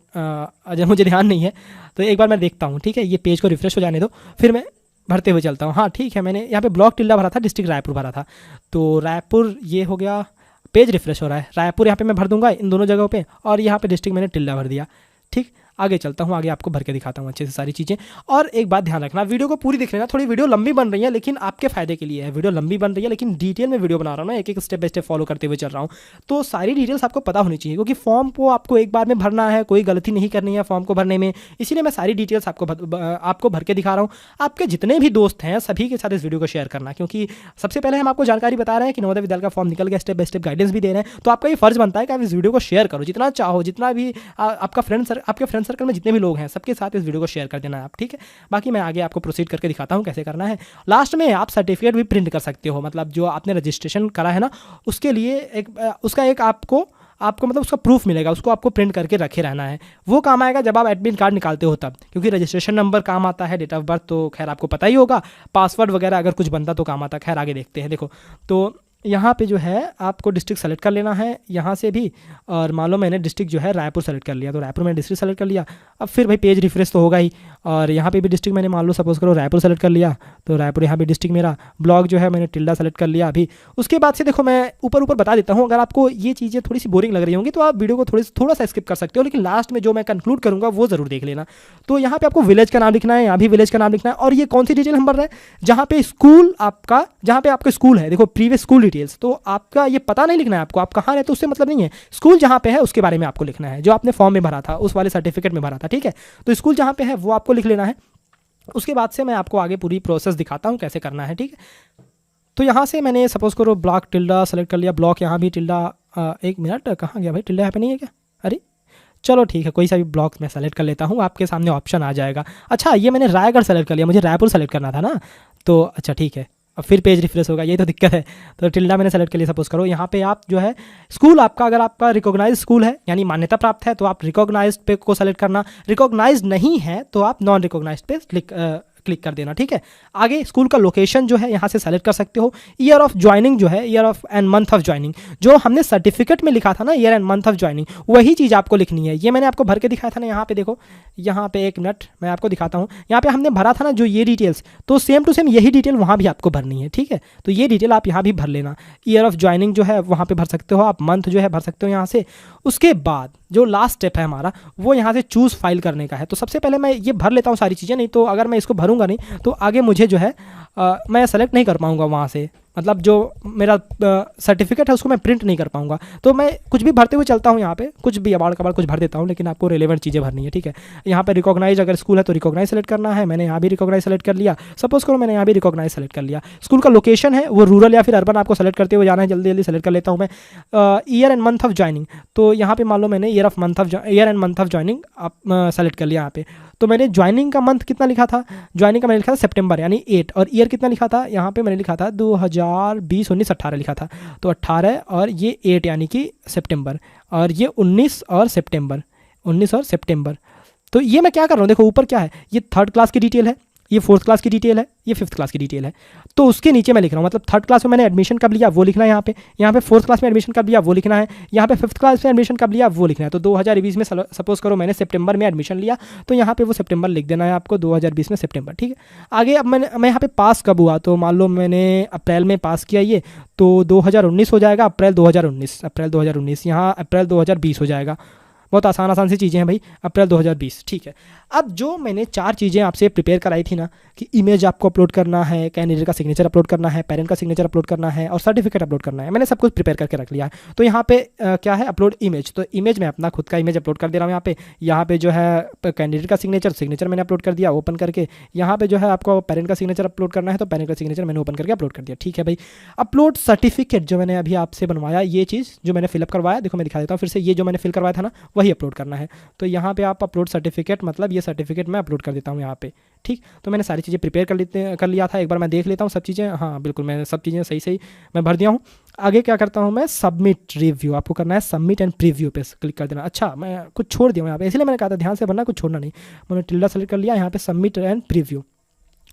अजय मुझे ध्यान नहीं है, तो एक बार मैं देखता हूँ, ठीक है। ये पेज को रिफ्रेश हो जाने दो, फिर मैं भरते हुए चलता हूँ। हाँ ठीक है, मैंने यहाँ पे ब्लॉक टिल्डा भरा था, डिस्ट्रिक्ट रायपुर भरा था, तो रायपुर ये हो गया, पेज रिफ्रेश हो रहा है, रायपुर यहाँ पे मैं भर दूंगा इन दोनों जगहों पे, और यहाँ पे डिस्ट्रिक्ट मैंने टिल्डा भर दिया, ठीक। आगे चलता हूँ, आगे आपको भर के दिखाता हूँ अच्छे से सारी चीज़ें। और एक बात ध्यान रखना, वीडियो को पूरी देख लेना, थोड़ी वीडियो लंबी बन रही है लेकिन आपके फायदे के लिए है, वीडियो लंबी बन रही है लेकिन डिटेल में वीडियो बना रहा हूँ ना, एक एक स्टेप बाय स्टेप फॉलो करते हुए चल रहा हूँ, तो सारी डिटेल्स आपको पता होनी चाहिए, क्योंकि फॉर्म को आपको एक बार में भरना है, कोई गलती नहीं करनी है फॉर्म को भरने में, इसीलिए मैं सारी डिटेल्स आपको भर के दिखा रहा हूँ। आपके जितने भी दोस्त हैं सभी के साथ इस वीडियो को शेयर करना, क्योंकि सबसे पहले हम आपको जानकारी बता रहे हैं कि नवोदय विद्यालय का फॉर्म निकल गया, स्टेप बाय स्टेप गाइडेंस भी दे रहे हैं, तो आपका ये फर्ज बनता है कि आप इस वीडियो को शेयर करो, जितना चाहो, जितना भी आपके फ्रेंड सर्कल में जितने भी लोग हैं सबके साथ इस वीडियो को शेयर कर देना है आप, ठीक है। बाकी मैं आगे आपको प्रोसीड करके दिखाता हूँ कैसे करना है। लास्ट में आप सर्टिफिकेट भी प्रिंट कर सकते हो, मतलब जो आपने रजिस्ट्रेशन करा है ना उसके लिए उसका एक आपको मतलब उसका प्रूफ मिलेगा, उसको आपको प्रिंट करके रखे रहना है। वो काम आएगा जब आप एडमिट कार्ड निकालते हो तब, क्योंकि रजिस्ट्रेशन नंबर काम आता है, डेट ऑफ बर्थ तो खैर आपको पता ही होगा, पासवर्ड वगैरह अगर कुछ बनता तो काम आता, खैर आगे देखते हैं। देखो तो यहाँ पे जो है आपको डिस्ट्रिक्ट सेलेक्ट कर लेना है यहाँ से भी, और मान लो मैंने डिस्ट्रिक्ट जो है रायपुर सेलेक्ट कर लिया, तो रायपुर मैंने डिस्ट्रिक्ट सेलेक्ट कर लिया। अब फिर भाई पेज रिफ्रेश तो होगा ही, और यहाँ पे भी डिस्ट्रिक्ट मैंने मान लो सपोज करो रायपुर सेलेक्ट कर लिया, तो रायपुर यहाँ पे डिस्ट्रिक्ट मेरा, ब्लॉक जो है मैंने टिल्डा सेलेक्ट कर लिया अभी। उसके बाद से देखो मैं ऊपर बता देता हूँ, अगर आपको ये चीज़ें थोड़ी सी बोरिंग लग रही होंगी तो आप वीडियो को थोड़ा सा स्किप कर सकते हो, लेकिन लास्ट में जो मैं कंक्लूड करूँगा वो ज़रूर देख लेना। तो यहाँ पे आपको विलेज का नाम लिखना है, यहाँ भी विलेज का नाम लिखना है, और ये कौन सी डिटेल हम भर रहे हैं, जहाँ पे स्कूल आपका, जहाँ पे आपका स्कूल है, देखो प्रीवियस स्कूल डिटेल्स, तो आपका ये पता नहीं लिखना है आपको, आप कहाँ रहते हो उससे मतलब नहीं है, स्कूल जहाँ पे है उसके बारे में आपको लिखना है, जो आपने फॉर्म में भरा था उस वाले सर्टिफिकेट में भरा था, ठीक है। तो स्कूल जहाँ पे है वो आपको लिख लेना है। उसके बाद से मैं आपको आगे पूरी प्रोसेस दिखाता हूँ कैसे करना है, ठीक है। तो यहाँ से मैंने सपोज करो ब्लॉक टिल्डा सेलेक्ट कर लिया, ब्लॉक यहाँ भी टिल्डा, एक मिनट कहाँ गया भाई, टिल्डा यहाँ पे नहीं है क्या, अरे चलो ठीक है, कोई सा भी ब्लॉक मैं सेलेक्ट कर लेता हूँ, आपके सामने ऑप्शन आ जाएगा। अच्छा ये मैंने रायगढ़ सेलेक्ट कर लिया, मुझे रायपुर सेलेक्ट करना था ना, तो अच्छा ठीक है, अब फिर पेज रिफ्रेश होगा, ये तो दिक्कत है। तो टिल्डा मैंने सेलेक्ट कर लिया, सपोज करो यहाँ पे आप जो है स्कूल आपका, अगर आपका रिकॉग्नाइज स्कूल है यानी मान्यता प्राप्त है तो आप रिकॉग्नाइज्ड पे को सेलेक्ट करना, रिकॉग्नाइज्ड नहीं है तो आप नॉन रिकॉग्नाइज्ड पे क्लिक कर देना, ठीक है। आगे स्कूल का लोकेशन जो है यहाँ से सेलेक्ट कर सकते हो। ईयर ऑफ ज्वाइनिंग जो है, year of and month of joining, जो हमने सर्टिफिकेट में लिखा था ना year and month of joining, वही चीज़ आपको लिखनी है। ये मैंने आपको भर के दिखाया था ना, यहाँ पे देखो, यहाँ पे एक मिनट मैं आपको दिखाता हूँ, यहाँ पे हमने भरा था ना जो ये डिटेल्स, तो सेम टू सेम यही डिटेल वहाँ भी आपको भरनी है, ठीक है। तो ये डिटेल आप यहाँ भी भर लेना, ईयर ऑफ ज्वाइनिंग जो है वहाँ पे भर सकते हो आप, मंथ जो है भर सकते हो यहाँ से। उसके बाद जो लास्ट स्टेप है हमारा वो यहाँ से चूज़ फाइल करने का है। तो सबसे पहले मैं ये भर लेता हूँ सारी चीज़ें, नहीं तो अगर मैं इसको भरूंगा नहीं तो आगे मुझे जो है मैं सेलेक्ट नहीं कर पाऊँगा वहाँ से, मतलब जो मेरा सर्टिफिकेट है उसको मैं प्रिंट नहीं कर पाऊंगा। तो मैं कुछ भी भरते हुए चलता हूँ, यहाँ पे कुछ भी अबाड़ कबाड़ कुछ भर देता हूँ, लेकिन आपको रेलेवेंट चीज़ें भरनी है, ठीक है। यहाँ पे रिकॉग्नाइज अगर स्कूल है तो रिकॉग्नाइज सेलेक्ट करना है, मैंने यहाँ भी रिकॉग्नाइज सेलेक्ट कर लिया, सपोज करो मैंने यहाँ भी रिकॉग्नाइज सेलेक्ट कर लिया। स्कूल का लोकेशन है वो रूरल या फिर अर्बन आपको सेलेक्ट करते हुए जाना है, जल्दी जल्दी सेलेक्ट कर लेता हूँ मैं। Year and month of joining, तो यहाँ पे मान लो मैंने year and month of joining आप सेलेक्ट कर लिया यहाँ पे। तो मैंने ज्वाइनिंग का मंथ कितना लिखा था, ज्वाइनिंग का मैंने लिखा था सितंबर यानी 8, और ईयर कितना लिखा था, यहाँ पे मैंने लिखा था 2020-19-18 लिखा था, तो 18 और ये 8 यानी कि सितंबर, और ये 19 और सितंबर। तो ये मैं क्या कर रहा हूँ, देखो ऊपर क्या है, ये 3rd क्लास की डिटेल है, ये 4th क्लास की डिटेल है, ये 5th क्लास की डिटेल है। तो उसके नीचे मैं लिख रहा हूँ, मतलब 3rd क्लास में मैंने एडमिशन कब लिया वो लिखना है यहाँ पे 4th क्लास में एडमिशन कब लिया वो लिखना है, यहाँ पे 5th क्लास में एडमिशन कब लिया वो लिखना है। तो 2020 में सपोज करो मैंने सितंबर में एडमिशन लिया, तो यहाँ पे वो सितंबर लिख देना है आपको, 2020 में सितंबर, ठीक है। आगे अब मैं यहाँ पे पास कब हुआ, तो मान लो मैंने अप्रैल में पास किया ये, तो 2019 हो जाएगा, अप्रैल 2019 यहाँ अप्रैल 2020 हो जाएगा। बहुत आसान सी चीज़ें हैं भाई, अप्रैल 2020, ठीक है। अब जो मैंने 4 चीज़ें आपसे प्रिपेयर कराई थी ना, कि इमेज आपको अपलोड करना है, कैंडिडेट का सिग्नेचर अपलोड करना है, पेरेंट का सिग्नेचर अपलोड करना है और सर्टिफिकेट अपलोड करना है, मैंने सब कुछ प्रिपेयर करके रख लिया है। तो यहाँ पे क्या है, अपलोड इमेज, तो इमेज मैं अपना खुद का इमेज अपलोड कर दे रहा हूँ यहाँ पे जो है कैंडिडेट का सिग्नेचर मैंने अपलोड कर दिया ओपन करके। यहाँ पे जो है आपको पेरेंट का सिग्नेचर अपलोड करना है, तो पेरेंट का सिग्नेचर मैंने ओपन करके अपलोड कर दिया, ठीक है भाई। अपलोड सर्टिफिकेट जो मैंने अभी आपसे बनवाया, ये चीज़ जो मैंने फिलअप करवाया, देखो मैं दिखा देता हूँ फिर से, ये जो मैंने फिल करवाया था ना वही अपलोड करना है। तो यहाँ पे आप अपलोड सर्टिफिकेट, मतलब ये सर्टिफिकेट मैं अपलोड कर देता हूँ यहाँ पे, ठीक। तो मैंने सारी चीज़ें प्रिपेयर कर लिया था, एक बार मैं देख लेता हूँ सब चीज़ें, हाँ बिल्कुल मैं सब चीज़ें सही मैं भर दिया हूँ। आगे क्या करता हूँ मैं, सबमिट रिव्यू, आपको करना है सबमिट एंड प्रीव्यू पे क्लिक कर देना। अच्छा मैं कुछ छोड़ दिया हूँ यहाँ पे, इसलिए मैंने कहा था ध्यान से भरना, कुछ छोड़ना नहीं। मैंने टिल्डा सेलेक्ट कर लिया, यहाँ पे सबमिट एंड प्रीव्यू।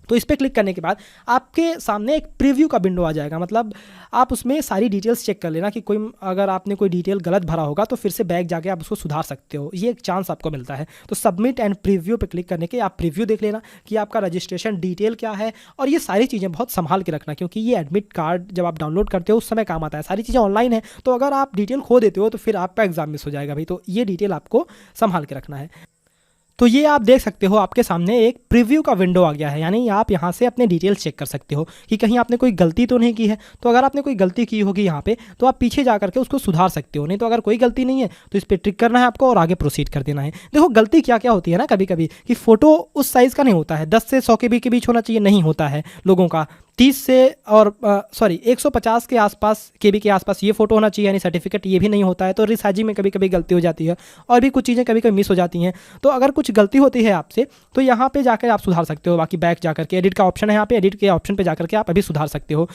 तो इस पर क्लिक करने के बाद आपके सामने एक प्रीव्यू का विंडो आ जाएगा, मतलब आप उसमें सारी डिटेल्स चेक कर लेना कि कोई अगर आपने कोई डिटेल गलत भरा होगा तो फिर से बैक जाके आप उसको सुधार सकते हो, ये एक चांस आपको मिलता है। तो सबमिट एंड प्रीव्यू पे क्लिक करने के आप प्रीव्यू देख लेना कि आपका रजिस्ट्रेशन डिटेल क्या है, और ये सारी चीज़ें बहुत संभाल के रखना, क्योंकि ये एडमिट कार्ड जब आप डाउनलोड करते हो उस समय काम आता है, सारी चीज़ें ऑनलाइन है, तो अगर आप डिटेल खो देते हो तो फिर आपका एग्जाम मिस हो जाएगा भाई। तो ये डिटेल आपको संभाल के रखना है। तो ये आप देख सकते हो आपके सामने एक प्रीव्यू का विंडो आ गया है, यानी आप यहाँ से अपने डिटेल्स चेक कर सकते हो कि कहीं आपने कोई गलती तो नहीं की है। तो अगर आपने कोई गलती की होगी यहाँ पे तो आप पीछे जा करके उसको सुधार सकते हो, नहीं तो अगर कोई गलती नहीं है तो इस पर ट्रिक करना है आपको और आगे प्रोसीड कर देना है। देखो गलती क्या क्या होती है ना, कभी कभी कि फ़ोटो उस साइज़ का नहीं होता है, 10 से 100 के बीच होना चाहिए, नहीं होता है लोगों का, 30 से और 150 के आसपास केबी के आसपास ये फ़ोटो होना चाहिए, यानी सर्टिफिकेट, ये भी नहीं होता है। तो रिसाइजिंग में कभी कभी गलती हो जाती है और भी कुछ चीज़ें कभी कभी मिस हो जाती हैं। तो अगर कुछ गलती होती है आपसे तो यहाँ पे जाकर आप सुधार सकते हो, बाकी बैक जाकर के एडिट का ऑप्शन है, यहाँ पे एडिट के ऑप्शन पे जाकर के आप अभी सुधार सकते हो।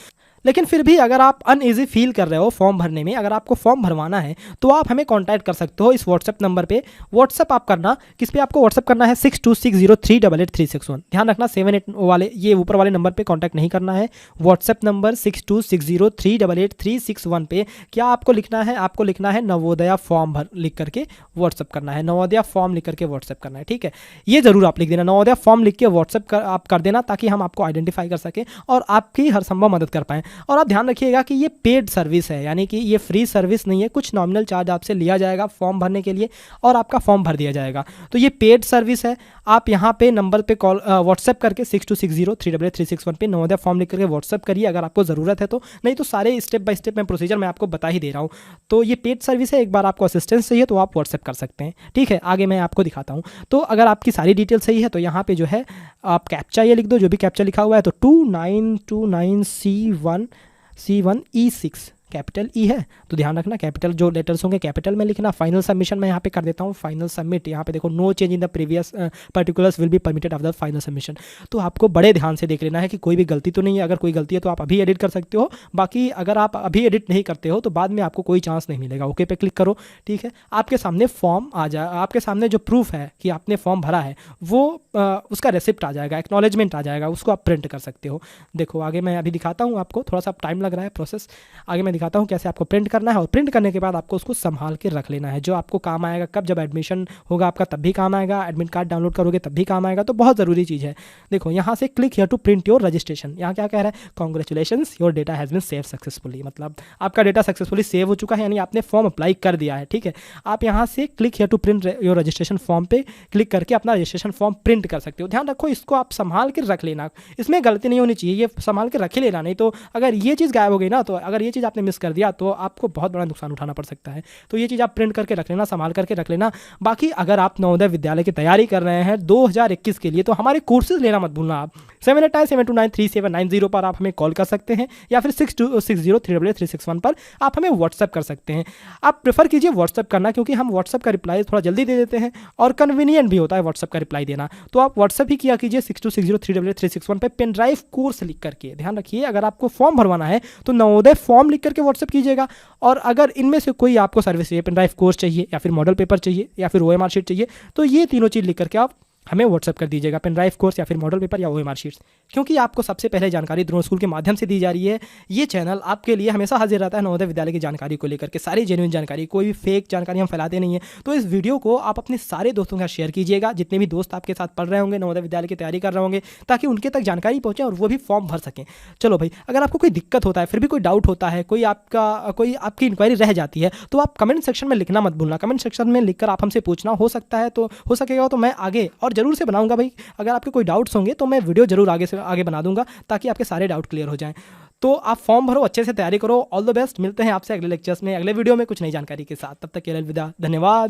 लेकिन फिर भी अगर आप अनईजी फील कर रहे हो फॉर्म भरने में, अगर आपको फॉर्म भरवाना है तो आप हमें कांटेक्ट कर सकते हो इस व्हाट्सएप नंबर पे। व्हाट्सएप आप करना, किस पे आपको व्हाट्सएप करना है, 6260388361। ध्यान रखना 78 वाले ये ऊपर वाले नंबर पे कांटेक्ट नहीं करना है। व्हाट्सएप नंबर 6260388361 पे क्या आपको लिखना है, आपको लिखना है नवोदया फॉर्म भर लिख करके व्हाट्सएप करना है, नवोदया फॉर्म लिख करके व्हाट्सएप करना है, ठीक है। ये जरूर आप लिख देना, नवोदया फॉर्म लिख के व्हाट्सएप आप कर देना, ताकि हम आपको आइडेंटिफाई कर सकें और आपकी हर संभव मदद कर पाएँ। और आप ध्यान रखिएगा कि ये पेड सर्विस है, यानी कि ये फ्री सर्विस नहीं है, कुछ नॉमिनल चार्ज आपसे लिया जाएगा फॉर्म भरने के लिए और आपका फॉर्म भर दिया जाएगा। तो ये पेड सर्विस है। आप यहाँ पे नंबर पे कॉल व्हाट्सएप करके 6260388361 पे नवोदया फॉर्म लिख करके व्हाट्सएप करिए अगर आपको ज़रूरत है तो, नहीं तो सारे स्टेप बाय स्टेप में प्रोसीजर मैं आपको बता ही दे रहा हूँ। तो ये पेड सर्विस है, एक बार आपको असिस्टेंस चाहिए तो आप व्हाट्सएप कर सकते हैं, ठीक है। आगे मैं आपको दिखाता हूँ। तो अगर आपकी सारी डिटेल सही है तो यहाँ पे जो है आप कैप्चा ये लिख दो, जो भी कैप्चा लिखा हुआ है, तो 2929C1E6 कैपिटल ई है, तो ध्यान रखना कैपिटल जो लेटर्स होंगे कैपिटल में लिखना। फाइनल सबमिशन मैं यहाँ पे कर देता हूँ, फाइनल सबमिट। यहाँ पे देखो no change in the previous particulars will be permitted after final submission. तो आपको बड़े ध्यान से देख लेना है कि कोई भी गलती तो नहीं है, अगर कोई गलती है तो आप अभी एडिट कर सकते हो, बाकी अगर आप अभी एडिट नहीं करते हो तो बाद में आपको कोई चांस नहीं मिलेगा। ओके पे क्लिक करो, ठीक है। आपके सामने फॉर्म आ जाए, आपके सामने जो प्रूफ है कि आपने फॉर्म भरा है वो उसका रेसिप्ट आ जाएगा, एक्नॉलेजमेंट आ जाएगा, उसको आप प्रिंट कर सकते हो। देखो आगे मैं अभी दिखाता हूँ आपको, थोड़ा सा टाइम लग रहा है प्रोसेस, आगे मैं दिखाता हूँ कैसे आपको प्रिंट करना है। और प्रिंट करने के बाद आपको उसको संभाल के रख लेना है, जो आपको काम आएगा कब, जब एडमिशन होगा आपका तब भी काम आएगा, एडमिट कार्ड डाउनलोड करोगे तब भी काम आएगा। तो बहुत ज़रूरी चीज़ है। देखो यहाँ से click here to print your registration, यहाँ क्या कह रहा है, congratulations your data has been save successfully, मतलब आपका डेटा सक्सेसफुली सेव हो चुका है, यानी आपने फॉर्म अप्लाई कर दिया है, ठीक है। आप यहाँ से click here to print your registration form पे क्लिक करके अपना रजिस्ट्रेशन फॉर्म प्रिंट कर सकते हो। ध्यान रखो इसको आप संभाल के रख लेना, इसमें गलती नहीं होनी चाहिए, ये संभाल के रख ही लेना, नहीं तो अगर ये चीज़ गायब हो गई ना, तो अगर ये चीज़ आपने मिस कर दिया तो आपको बहुत बड़ा नुकसान उठाना पड़ सकता है। तो ये चीज़ आप प्रिंट करके रख लेना, संभाल करके रख लेना। बाकी अगर आप नवोदय विद्यालय की तैयारी कर रहे हैं 2021 के लिए तो हमारे कोर्सेज लेना मत भूलना। आप 7897293790 पर आप हमें कॉल कर सकते हैं, या फिर 6260388361 पर आप हमें व्हाट्सएप कर सकते हैं। आप प्रेफर कीजिए व्हाट्सएप करना, क्योंकि हम व्हाट्सएप का रिप्लाई थोड़ा जल्दी दे देते हैं और कन्वीनियंट भी होता है व्हाट्सएप का रिप्लाई देना। तो आप व्हाट्सएप ही किया कीजिए 6260388361 पर पेन ड्राइव कोर्स लिख करके। ध्यान रखिए अगर आपको फॉर्म भरवाना है तो नवोदय फॉर्म लिख करके व्हाट्सएप कीजिएगा, और अगर इनमें से कोई आपको सर्विस चाहिए, पेन ड्राइव कोर्स चाहिए, या फिर मॉडल पेपर चाहिए, या फिर OMR शीट चाहिए, तो ये तीनों चीज़ लिख करके आप हमें व्हाट्सअप कर दीजिएगा, पेन ड्राइव कोर्स या फिर मॉडल पेपर या OMR शीट्स, क्योंकि आपको सबसे पहले जानकारी द्रोण स्कूल के माध्यम से दी जा रही है। ये चैनल आपके लिए हमेशा हाजिर रहता है नवोदय विद्यालय की जानकारी को लेकर के, सारी जेन्युइन जानकारी, कोई भी फेक जानकारी हम फैलाते नहीं है। तो इस वीडियो को आप अपने सारे दोस्तों के साथ शेयर कीजिएगा, जितने भी दोस्त आपके साथ पढ़ रहे होंगे, नवोदय विद्यालय की तैयारी कर रहे होंगे, ताकि उनके तक जानकारी पहुंचे और वो भी फॉर्म भर सकें। चलो भाई, अगर आपको कोई दिक्कत होता है, फिर भी कोई डाउट होता है, कोई आपकी इंक्वायरी रह जाती है, तो आप कमेंट सेक्शन में लिखना मत भूलना। कमेंट सेक्शन में लिखकर आप हमसे पूछना, हो सकता है तो हो सकेगा तो मैं आगे और ज़रूर से बनाऊंगा भाई। अगर आपके कोई डाउट्स होंगे तो मैं वीडियो जरूर आगे से आगे बना दूंगा, ताकि आपके सारे डाउट क्लियर हो जाएं। तो आप फॉर्म भरो, अच्छे से तैयारी करो। All the best. मिलते हैं आपसे अगले लेक्चर्स में, अगले वीडियो में कुछ नई जानकारी के साथ। तब तक के लिए अलविदा, धन्यवाद।